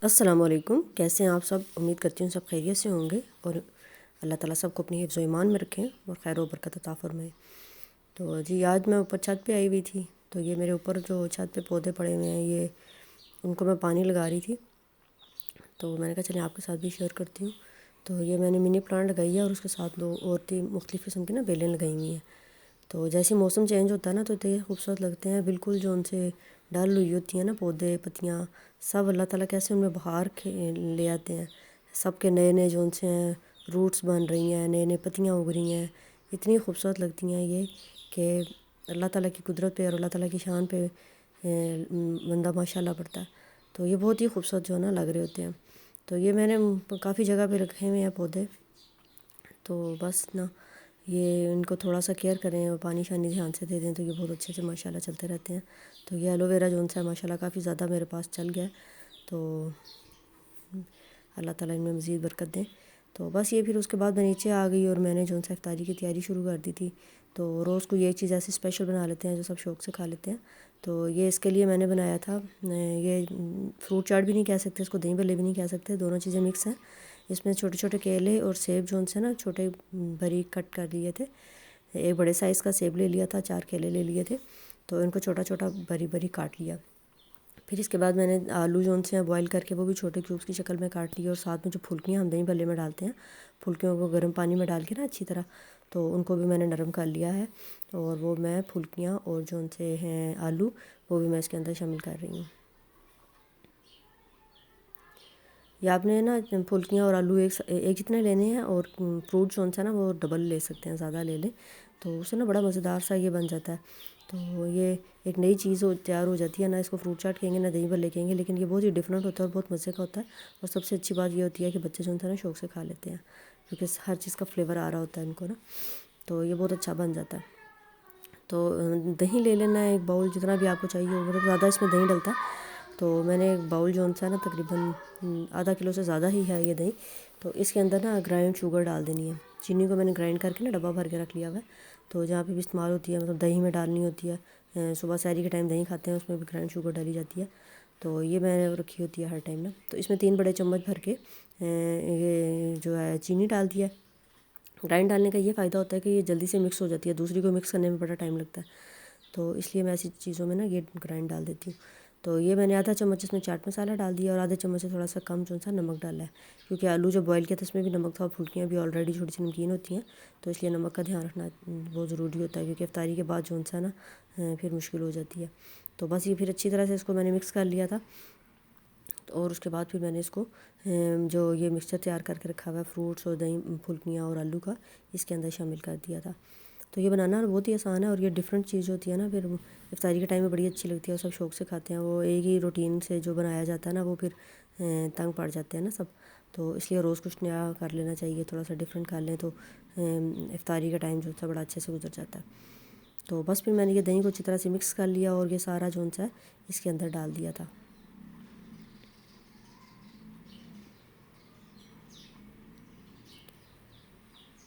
السلام علیکم، کیسے ہیں آپ سب؟ امید کرتی ہوں سب خیریت سے ہوں گے اور اللہ تعالیٰ سب کو اپنی حفظ و ایمان میں رکھیں اور خیر و برکت عطا فرمائیں۔ تو جی آج میں اوپر چھت پہ آئی ہوئی تھی، تو یہ میرے اوپر جو چھت پہ پودے پڑے ہوئے ہیں یہ ان کو میں پانی لگا رہی تھی، تو میں نے کہا چلیں آپ کے ساتھ بھی شیئر کرتی ہوں۔ تو یہ میں نے منی پلانٹ لگائی ہے اور اس کے ساتھ دو اور تین مختلف قسم کی بیلیں لگائی ہوئی ہیں۔ تو جیسے موسم چینج ہوتا ہے نا تو اتنے خوبصورت لگتے ہیں، بالکل جو ان سے ڈل ہوئی ہوتی ہیں نا پودے پتیاں سب، اللہ تعالیٰ کیسے ان میں بہار لے آتے ہیں، سب کے نئے نئے جو ان سے ہیں روٹس بن رہی ہیں، نئے نئے پتیاں اگ رہی ہیں، اتنی خوبصورت لگتی ہیں یہ کہ اللہ تعالیٰ کی قدرت پہ اور اللہ تعالیٰ کی شان پہ بندہ ماشاء اللہ پڑتا ہے۔ تو یہ بہت ہی خوبصورت جو ہے نا لگ رہے ہوتے ہیں۔ تو یہ میں نے کافی جگہ پہ رکھے ہوئے ہیں پودے، تو بس نا یہ ان کو تھوڑا سا کیئر کریں اور پانی شانی دھیان سے دے دیں تو یہ بہت اچھے سے ماشاء اللہ چلتے رہتے ہیں۔ تو یہ ایلو ویرا جو ان سے ماشاء اللہ کافی زیادہ میرے پاس چل گیا ہے، تو اللہ تعالیٰ ان میں مزید برکت دیں۔ تو بس یہ پھر اس کے بعد میں نیچے آ گئی اور میں نے جو ان سے افطاری کی تیاری شروع کر دی تھی۔ تو روز کو یہ چیز ایسی اسپیشل بنا لیتے ہیں جو سب شوق سے کھا لیتے ہیں، تو یہ اس کے لیے میں نے بنایا تھا۔ یہ فروٹ چاٹ بھی نہیں کہہ سکتے اس کو، دہی بھلے بھی نہیں کہہ سکتے، دونوں چیزیں مکس ہیں۔ اس میں چھوٹے چھوٹے کیلے اور سیب جو ان سے نا چھوٹے باریک کٹ کر لیے تھے، ایک بڑے سائز کا سیب لے لیا تھا، 4 کیلے لے لیے تھے، تو ان کو چھوٹا چھوٹا باریک باریک کاٹ لیا۔ پھر اس کے بعد میں نے آلو جو ان سے بوائل کر کے وہ بھی چھوٹے کیوبس کی شکل میں کاٹ لیے، اور ساتھ میں جو پھلکیاں ہم دہی بھلے میں ڈالتے ہیں، پھلکیوں کو گرم پانی میں ڈال کے نا اچھی طرح، تو ان کو بھی میں نے نرم کر لیا ہے، اور وہ میں پھلکیاں اور جو ان سے ہیں آلو وہ بھی میں اس کے اندر شامل کر رہی ہوں۔ یا آپ نے نا پھلکیاں اور آلو ایک جتنے لینے ہیں، اور فروٹ جو ہے نا وہ ڈبل لے سکتے ہیں، زیادہ لے لیں تو اس سے نا بڑا مزیدار سا یہ بن جاتا ہے۔ تو یہ ایک نئی چیز تیار ہو جاتی ہے، نہ اس کو فروٹ چاٹ کہیں گے نہ دہی بھلے کہیں گے، لیکن یہ بہت ہی ڈفرینٹ ہوتا ہے اور بہت مزے کا ہوتا ہے۔ اور سب سے اچھی بات یہ ہوتی ہے کہ بچے جو ہے نا شوق سے کھا لیتے ہیں، کیونکہ ہر چیز کا فلیور آ رہا ہوتا ہے ان کو نا، تو یہ بہت اچھا بن جاتا ہے۔ تو دہی لے لینا ہے ایک باؤل جتنا بھی آپ کو چاہیے ہو، مطلب زیادہ اس میں دہی ڈلتا ہے، تو میں نے ایک باؤل جو ہے نا تقریباً آدھا کلو سے زیادہ ہی ہے یہ دہی، تو اس کے اندر نا گرائنڈ شوگر ڈال دینی ہے۔ چینی کو میں نے گرائنڈ کر کے نا ڈبہ بھر کے رکھ لیا ہوا ہے، تو جہاں پہ بھی استعمال ہوتی ہے مطلب دہی میں ڈالنی ہوتی ہے، صبح سحری کے ٹائم دہی کھاتے ہیں اس میں بھی گرائنڈ شوگر ڈالی جاتی ہے، تو یہ میں نے رکھی ہوتی ہے ہر ٹائم نا۔ تو اس میں 3 بڑے چمچ بھر کے یہ جو ہے چینی ڈال دیا ہے۔ گرائنڈ ڈالنے کا یہ فائدہ ہوتا ہے کہ یہ جلدی سے مکس ہو جاتی ہے، دوسری کو مکس کرنے میں بڑا ٹائم لگتا ہے، تو اس لیے میں ایسی چیزوں میں نا یہ گرائنڈ ڈال دیتی ہوں۔ تو یہ میں نے آدھا چمچ اس میں چاٹ مسالہ ڈال دیا، اور آدھے چمچ سے تھوڑا سا کم جو سا نمک ڈالا ہے، کیونکہ آلو جو بوائل کیا تھا اس میں بھی نمک تھا، اور پھلکیاں بھی آلریڈی تھوڑی سی نمکین ہوتی ہیں، تو اس لیے نمک کا دھیان رکھنا بہت ضروری ہوتا ہے، کیونکہ افطاری کے بعد جو سا نا پھر مشکل ہو جاتی ہے۔ تو بس یہ پھر اچھی طرح سے اس کو میں نے مکس کر لیا تھا، اور اس کے بعد پھر میں نے اس کو جو یہ مکسچر تیار کر کے رکھا ہوا ہے فروٹس اور دہی پھلکیاں اور آلو کا، اس کے اندر شامل کر دیا تھا۔ تو یہ بنانا بہت ہی آسان ہے، اور یہ ڈفرینٹ چیز ہوتی ہے نا، پھر افطاری کے ٹائم میں بڑی اچھی لگتی ہے اور سب شوق سے کھاتے ہیں۔ وہ ایک ہی روٹین سے جو بنایا جاتا ہے نا وہ پھر تنگ پڑ جاتے ہیں نا سب، تو اس لیے روز کچھ نیا کر لینا چاہیے، تھوڑا سا ڈفرینٹ کر لیں تو افطاری کا ٹائم جو بڑا اچھے سے گزر جاتا ہے۔ تو بس پھر میں نے یہ دہی کو اچھی طرح سے مکس کر لیا، اور یہ سارا جو ہے اس کے اندر ڈال دیا تھا۔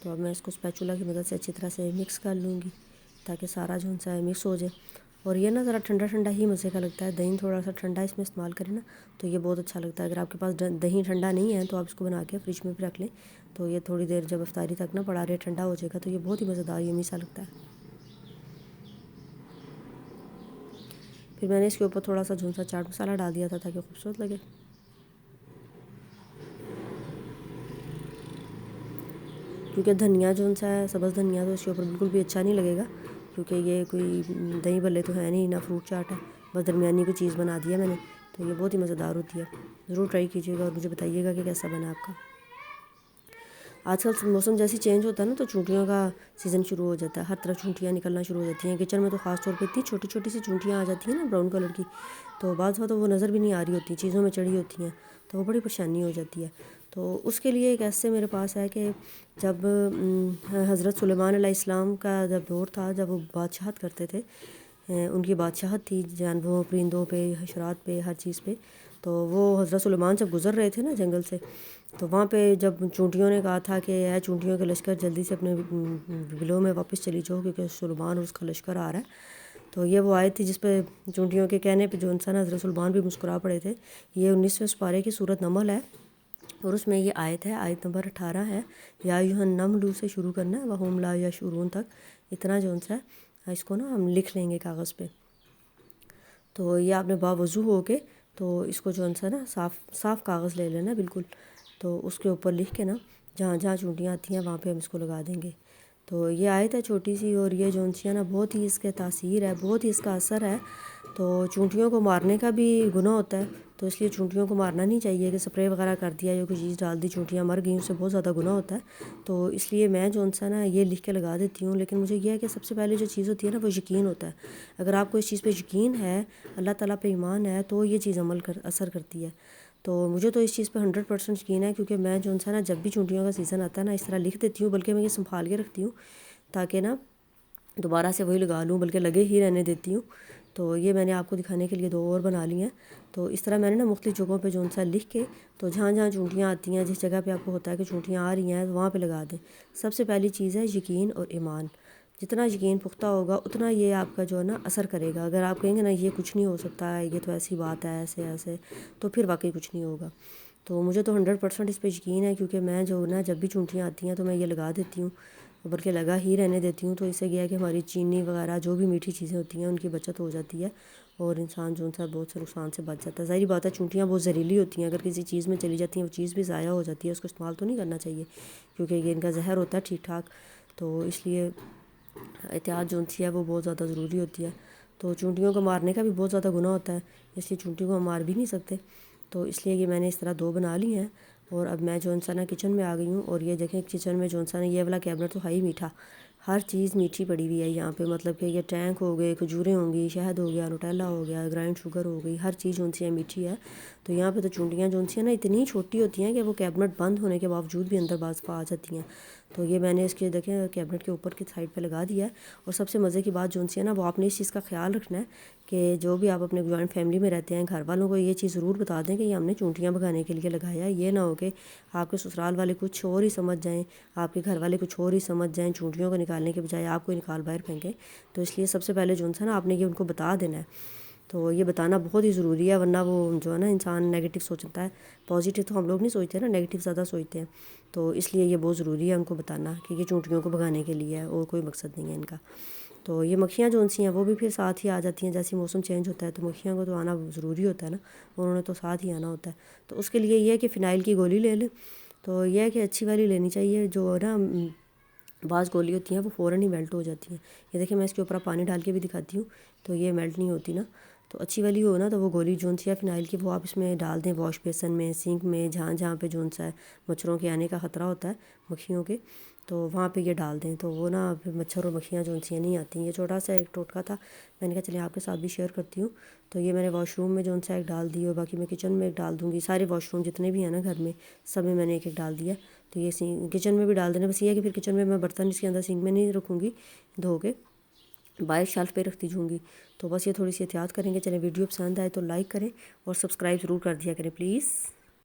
تو اب میں اس کو اسپیچولا کی مدد سے اچھی طرح سے مکس کر لوں گی تاکہ سارا جو ہے مکس ہو جائے، اور یہ نا ذرا ٹھنڈا ٹھنڈا ہی مزے کا لگتا ہے، دہی تھوڑا سا ٹھنڈا اس میں استعمال کریں نا تو یہ بہت اچھا لگتا ہے۔ اگر آپ کے پاس دہی ٹھنڈا نہیں ہے تو آپ اس کو بنا کے فریج میں بھی رکھ لیں، تو یہ تھوڑی دیر جب افطاری تک نا پڑا رہے ٹھنڈا ہو جائے گا تو یہ بہت ہی مزیدار یمی سا لگتا ہے۔ پھر میں نے اس کے اوپر تھوڑا سا جھون سا چاٹ مسالہ ڈال دیا تھا تاکہ خوبصورت لگے، کیونکہ دھنیا جو سا ہے سبز دھنیا تو اس کے اوپر بالکل بھی اچھا نہیں لگے گا، کیونکہ یہ کوئی دہی بھلے تو ہے نہیں، نہ فروٹ چاٹ ہے، بس درمیانی کوئی چیز بنا دیا میں نے، تو یہ بہت ہی مزیدار ہوتی ہے۔ ضرور ٹرائی کیجیے گا اور مجھے بتائیے گا کہ کیسا بنا آپ کا۔ آج کل موسم جیسے چینج ہوتا ہے نا تو چونٹیوں کا سیزن شروع ہو جاتا ہے، ہر طرف چونٹیاں نکلنا شروع ہو جاتی ہیں، کچن میں تو خاص طور پہ اتنی چھوٹی چھوٹی سی چونٹیاں آ جاتی ہیں نا براؤن کلر کی، تو بعض تو وہ نظر بھی نہیں آ رہی ہوتی، چیزوں میں چڑھی ہوتی ہیں، تو وہ بڑی پریشانی ہو جاتی ہے۔ تو اس کے لیے ایک ایسے میرے پاس ہے کہ جب حضرت سلیمان علیہ السلام کا جب دور تھا، جب وہ بادشاہت کرتے تھے، ان کی بادشاہت تھی جانوروں پرندوں پہ حشرات پہ ہر چیز پہ، تو وہ حضرت سلیمان جب گزر رہے تھے نا جنگل سے، تو وہاں پہ جب چونٹیوں نے کہا تھا کہ اے چونٹیوں کے لشکر جلدی سے اپنے بلوں میں واپس چلی جاؤ، کیونکہ سلیمان اور اس کا لشکر آ رہا ہے، تو یہ وہ آیت تھی جس پہ چونٹیوں کے کہنے پہ جو انسان حضرت سلمان بھی مسکرا پڑے تھے۔ یہ 19ویں سپارے کی سورۃ نمل ہے اور اس میں یہ آیت ہے، آیت نمبر 18 ہے، یا ایھا النمل سے شروع کرنا ہے وہم لا یشعرون تک، اتنا جو ہے اس کو نا ہم لکھ لیں گے کاغذ پہ۔ تو یہ آپ نے باوضو ہو کے تو اس کو جو ہے نا صاف کاغذ لے لینا بالکل، تو اس کے اوپر لکھ کے نا جہاں جہاں چونٹیاں آتی ہیں وہاں پہ ہم اس کو لگا دیں گے۔ تو یہ آیت ہے چھوٹی سی، اور یہ جو ہے نا بہت ہی اس کے تاثیر ہے، بہت ہی اس کا اثر ہے۔ تو چونٹیوں کو مارنے کا بھی گناہ ہوتا ہے، تو اس لیے چونٹیوں کو مارنا نہیں چاہیے کہ سپرے وغیرہ کر دیا یا کوئی چیز ڈال دی چونٹیاں مر گئیں، اس سے بہت زیادہ گناہ ہوتا ہے۔ تو اس لیے میں جو ہے نا یہ لکھ کے لگا دیتی ہوں، لیکن مجھے یہ ہے کہ سب سے پہلے جو چیز ہوتی ہے نا وہ یقین ہوتا ہے۔ اگر آپ کو اس چیز پہ یقین ہے، اللہ تعالیٰ پہ ایمان ہے، تو یہ چیز اثر کرتی ہے۔ تو مجھے تو اس چیز پہ 100% یقین ہے، کیونکہ میں جو ہے نا جب بھی چونٹیوں کا سیزن آتا ہے نا اس طرح لکھ دیتی ہوں، بلکہ میں یہ سنبھال کے رکھتی ہوں تاکہ نا دوبارہ سے وہی لگا لوں، بلکہ لگے ہی رہنے دیتی ہوں۔ تو یہ میں نے آپ کو دکھانے کے لیے 2 اور بنا لی ہیں۔ تو اس طرح میں نے نا مختلف جگہوں پہ جو لکھ کے تو جہاں جہاں چونٹیاں آتی ہیں، جس جگہ پہ آپ کو ہوتا ہے کہ چونٹیاں آ رہی ہیں وہاں پہ لگا دیں۔ سب سے پہلی چیز ہے یقین اور ایمان۔ جتنا یقین پختہ ہوگا اتنا یہ آپ کا جو ہے نا اثر کرے گا۔ اگر آپ کہیں گے نا یہ کچھ نہیں ہو سکتا ہے، یہ تو ایسی بات ہے، ایسے ایسے، تو پھر واقعی کچھ نہیں ہوگا۔ تو مجھے تو 100% اس پہ یقین ہے، کیونکہ میں جو نا جب بھی چونٹیاں آتی ہیں تو میں یہ لگا دیتی ہوں، بلکہ لگا ہی رہنے دیتی ہوں۔ تو اس سے یہ ہے کہ ہماری چینی وغیرہ جو بھی میٹھی چیزیں ہوتی ہیں ان کی بچت ہو جاتی ہے، اور انسان جو ہے بہت سے نقصان سے بچ جاتا ہے۔ ظاہری بات ہے چونٹیاں بہت زہریلی ہوتی ہیں، اگر کسی چیز میں چلی جاتی ہیں وہ چیز بھی ضائع ہو جاتی ہے، اس کو استعمال تو نہیں کرنا چاہیے کیونکہ یہ ان کا زہر ہوتا ہے ٹھیک ٹھاک۔ تو اس لیے احتیاط جو ہے وہ بہت زیادہ ضروری ہوتی ہے۔ تو چونٹیوں کو مارنے کا بھی بہت زیادہ گناہ ہوتا ہے، اس لیے چونٹیوں کو ہم مار بھی نہیں سکتے۔ تو اس لیے یہ میں نے اس طرح 2 بنا لی ہیں، اور اب میں جو ہے نا کچن میں آ گئی ہوں، اور یہ دیکھیں کچن میں جو ہے نا یہ والا کیبنٹ تو ہے ہی میٹھا، ہر چیز میٹھی پڑی ہوئی ہے یہاں پہ، مطلب کہ یہ ٹینک ہو گئے، کھجوریں ہوں گی، شہد ہو گیا، نوٹیلا ہو گیا، گرائنڈ شوگر ہو گئی، ہر چیز جو ہے میٹھی ہے۔ تو یہاں پہ تو چونٹیاں جو ہیں نا اتنی چھوٹی ہوتی ہیں کہ وہ کیبنٹ بند ہونے کے باوجود بھی اندر بعض آ جاتی ہیں۔ تو یہ میں نے اس کے دیکھیں کیبنٹ کے اوپر کی سائڈ پہ لگا دیا ہے۔ اور سب سے مزے کی بات جو ہے نا وہ آپ نے اس چیز کا خیال رکھنا ہے کہ جو بھی آپ اپنے جوائنٹ فیملی میں رہتے ہیں، گھر والوں کو یہ چیز ضرور بتا دیں کہ یہ ہم نے چونٹیاں بھگانے کے لیے لگایا ہے۔ یہ نہ ہو کہ آپ کے سسرال والے کچھ اور ہی سمجھ جائیں، آپ کے گھر والے کچھ اور ہی سمجھ جائیں، چونٹیوں کو نکالنے کے بجائے آپ کو نکال باہر پھینکیں۔ تو اس لیے سب سے پہلے جو ہے نا آپ نے یہ ان کو بتا دینا ہے۔ تو یہ بتانا بہت ہی ضروری ہے، ورنہ وہ جو ہے نا انسان نیگیٹو سوچتا ہے، پازیٹیو تو ہم لوگ نہیں سوچتے نا، نیگیٹو زیادہ سوچتے ہیں۔ تو اس لیے یہ بہت ضروری ہے ان کو بتانا کہ یہ چونٹیوں کو بھگانے کے لیے ہے اور کوئی مقصد نہیں ہے ان کا۔ تو یہ مکھیاں جو ہیں وہ بھی پھر ساتھ ہی آ جاتی ہیں، جیسے موسم چینج ہوتا ہے تو مکھیاں کو تو آنا ضروری ہوتا ہے نا، انہوں نے تو ساتھ ہی آنا ہوتا ہے۔ تو اس کے لیے یہ ہے کہ فنائل کی گولی لے لیں۔ تو یہ ہے کہ اچھی والی لینی چاہیے، جو نا بعض گولی ہوتی ہیں وہ فوراً ہی میلٹ ہو جاتی ہیں۔ یہ دیکھیں میں اس کے اوپر پانی ڈال کے بھی دکھاتی ہوں تو یہ میلٹ نہیں ہوتی نا۔ تو اچھی والی ہو نا تو وہ گولی جو ہے فنائل کی وہ آپ اس میں ڈال دیں، واش بیسن میں، سنک میں، جہاں جہاں پہ جو ہے مچھروں کے آنے کا خطرہ ہوتا ہے، مکھیوں کے، تو وہاں پہ یہ ڈال دیں، تو وہ نا پھر مچھر اور مکھیاں جو نہیں آتی ہیں۔ یہ چھوٹا سا ایک ٹوٹکا تھا، میں نے کہا چلیں آپ کے ساتھ بھی شیئر کرتی ہوں۔ تو یہ میں نے واش روم میں جو ایک ڈال دی، اور باقی میں کچن میں ایک ڈال دوں گی، سارے واش روم جتنے بھی ہیں نا گھر میں سب میں نے ایک ایک ڈال دیا۔ تو یہ کچن میں بھی ڈال دینا، بس یہ ہے کہ پھر کچن میں برتن اس کے اندر سنک میں نہیں رکھوں گی، دھو کے باہر شیلف پہ رکھتی جوں گی۔ تو بس یہ تھوڑی سی احتیاط کریں گے۔ چلیں ویڈیو پسند آئے تو لائک کریں اور سبسکرائب ضرور کر دیا کریں پلیز۔